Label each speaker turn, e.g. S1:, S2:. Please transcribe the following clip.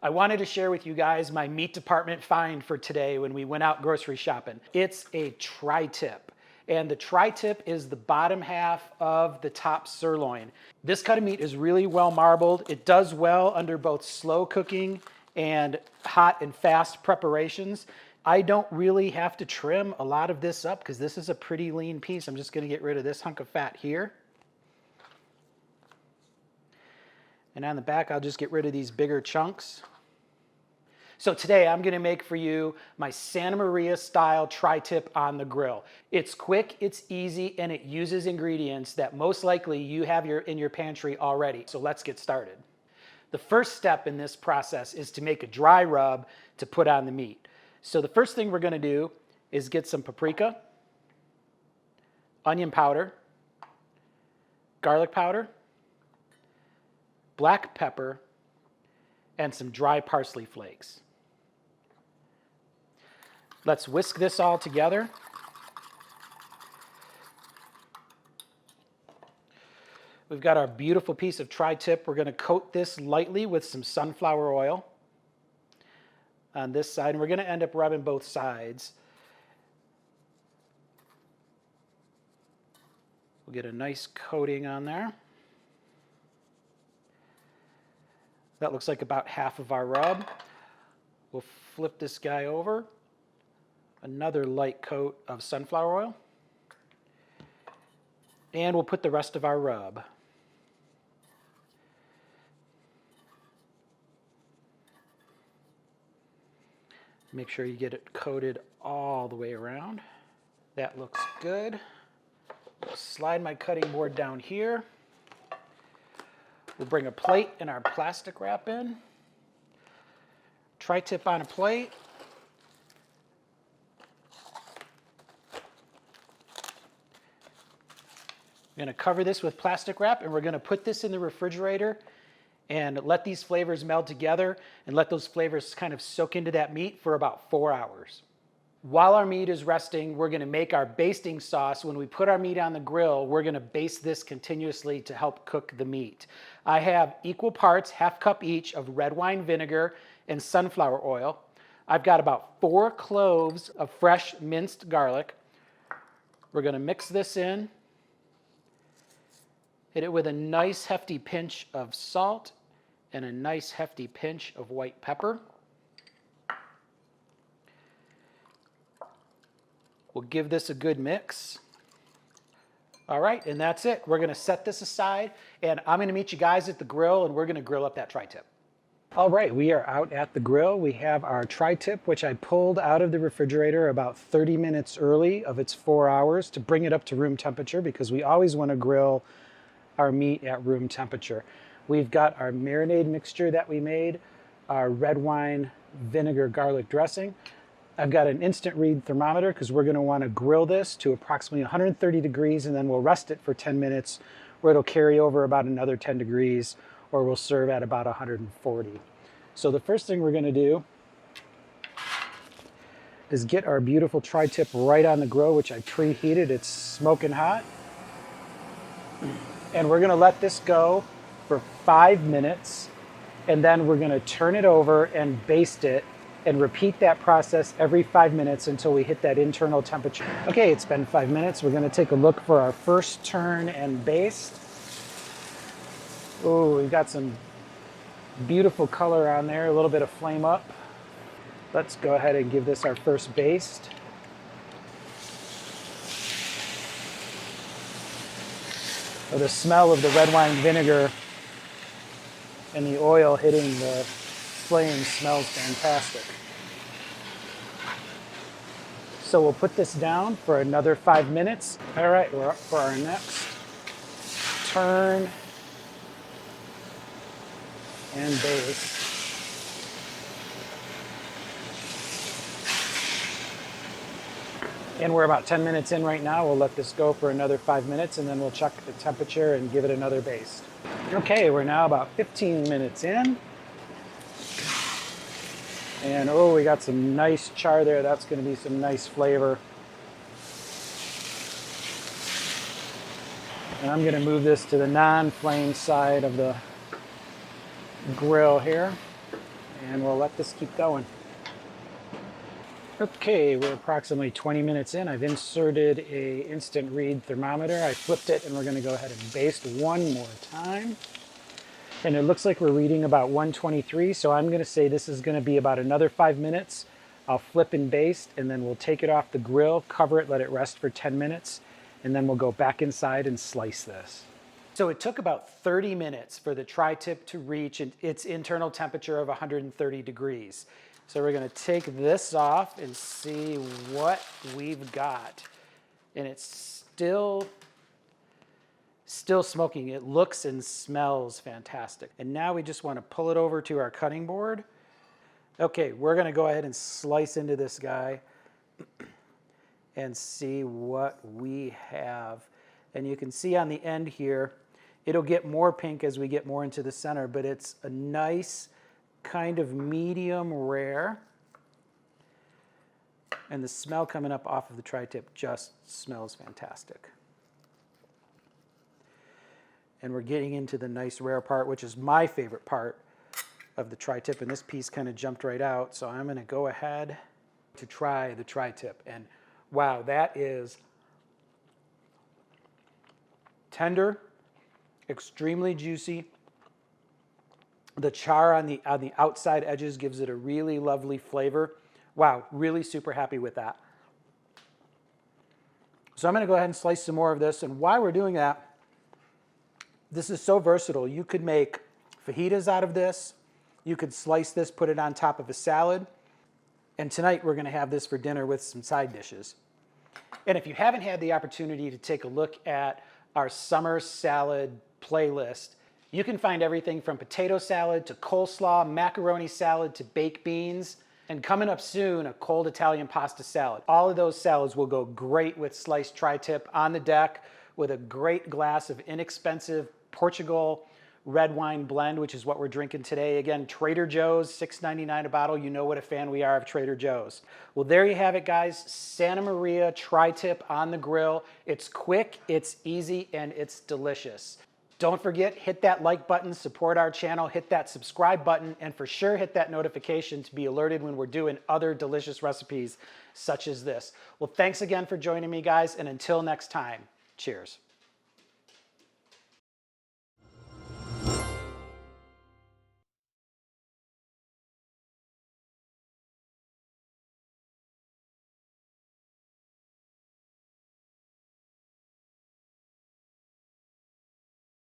S1: I wanted to share with you guys my meat department find for today when we went out grocery shopping. It's a tri-tip, and the tri-tip is the bottom half of the top sirloin. This cut of meat is really well marbled. It does well under both slow cooking and hot and fast preparations. I don't really have to trim a lot of this up because this is a pretty lean piece. I'm just going to get rid of this hunk of fat here. And on the back, I'll just get rid of these bigger chunks. So today I'm going to make for you my Santa Maria style tri-tip on the grill. It's quick, it's easy, and it uses ingredients that most likely you have in your pantry already. So let's get started. The first step in this process is to make a dry rub to put on the meat. So the first thing we're going to do is get some paprika, onion powder, garlic powder, black pepper, and some dry parsley flakes. Let's whisk this all together. We've got our beautiful piece of tri-tip. We're going to coat this lightly with some sunflower oil on this side, and we're going to end up rubbing both sides. We'll get a nice coating on there. That looks like about half of our rub. We'll flip this guy over. Another light coat of sunflower oil. And we'll put the rest of our rub. Make sure you get it coated all the way around. That looks good. I'll slide my cutting board down here. We'll bring a plate and our plastic wrap in. Tri-tip on a plate. We're going to cover this with plastic wrap, and we're going to put this in the refrigerator and let these flavors meld together and let those flavors kind of soak into that meat for about 4 hours. While our meat is resting, we're going to make our basting sauce. When we put our meat on the grill, we're going to baste this continuously to help cook the meat. I have equal parts, half cup each, of red wine vinegar and sunflower oil. I've got about 4 cloves of fresh minced garlic. We're going to mix this in. Hit it with a nice hefty pinch of salt and a nice hefty pinch of white pepper. We'll give this a good mix. All right, and that's it. We're going to set this aside, and I'm going to meet you guys at the grill, and we're going to grill up that tri-tip. All right, we are out at the grill. We have our tri-tip, which I pulled out of the refrigerator about 30 minutes early of its 4 hours to bring it up to room temperature, because we always want to grill our meat at room temperature. We've got our marinade mixture that we made, our red wine vinegar garlic dressing. I've got an instant read thermometer because we're going to want to grill this to approximately 130 degrees, and then we'll rest it for 10 minutes where it'll carry over about another 10 degrees, or we'll serve at about 140. So the first thing we're going to do is get our beautiful tri-tip right on the grill, which I preheated. It's smoking hot. And we're going to let this go for 5 minutes, and then we're going to turn it over and baste it and repeat that process every 5 minutes until we hit that internal temperature. Okay, it's been 5 minutes. We're going to take a look for our first turn and baste. Oh, we've got some beautiful color on there, a little bit of flame up. Let's go ahead and give this our first baste. Oh, the smell of the red wine vinegar and the oil hitting the flame smells fantastic. So we'll put this down for another 5 minutes. All right, we're up for our next turn and baste. And we're about 10 minutes in right now. We'll let this go for another 5 minutes, and then we'll check the temperature and give it another baste. Okay, we're now about 15 minutes in. And oh, we got some nice char there. That's going to be some nice flavor. And I'm going to move this to the non-flame side of the grill here. and we'll let this keep going. Okay, we're approximately 20 minutes in. I've inserted a instant read thermometer. I flipped it, and we're going to go ahead and baste one more time. And it looks like we're reading about 123, so I'm going to say this is going to be about another 5 minutes. I'll flip and baste, and then we'll take it off the grill, cover it, let it rest for 10 minutes, and then we'll go back inside and slice this. So it took about 30 minutes for the tri-tip to reach its internal temperature of 130 degrees. So we're going to take this off and see what we've got. And it's still smoking. It looks and smells fantastic. And now we just want to pull it over to our cutting board. Okay, we're going to go ahead and slice into this guy and see what we have. And you can see on the end here, it'll get more pink as we get more into the center, but it's a nice kind of medium rare. And the smell coming up off of the tri-tip just smells fantastic. And we're getting into the nice rare part, which is my favorite part of the tri-tip, and this piece kind of jumped right out. So I'm going to go ahead to try the tri-tip, and wow, that is tender, extremely juicy. The char on the outside edges gives it a really lovely flavor. Wow, really super happy with that. So I'm going to go ahead and slice some more of this, and while we're doing that, this is so versatile. You could make fajitas out of this. You could slice this, put it on top of a salad. And tonight we're going to have this for dinner with some side dishes. And if you haven't had the opportunity to take a look at our summer salad playlist, you can find everything from potato salad to coleslaw, macaroni salad to baked beans. And coming up soon, a cold Italian pasta salad. All of those salads will go great with sliced tri-tip on the deck with a great glass of inexpensive Portugal red wine blend, which is what we're drinking today. Again, Trader Joe's, $6.99 a bottle. You know what a fan we are of Trader Joe's. Well, there you have it, guys. Santa Maria tri-tip on the grill. It's quick, it's easy, and it's delicious. Don't forget, hit that like button, support our channel, hit that subscribe button, and for sure hit that notification to be alerted when we're doing other delicious recipes such as this. Well, thanks again for joining me, guys, and until next time, cheers.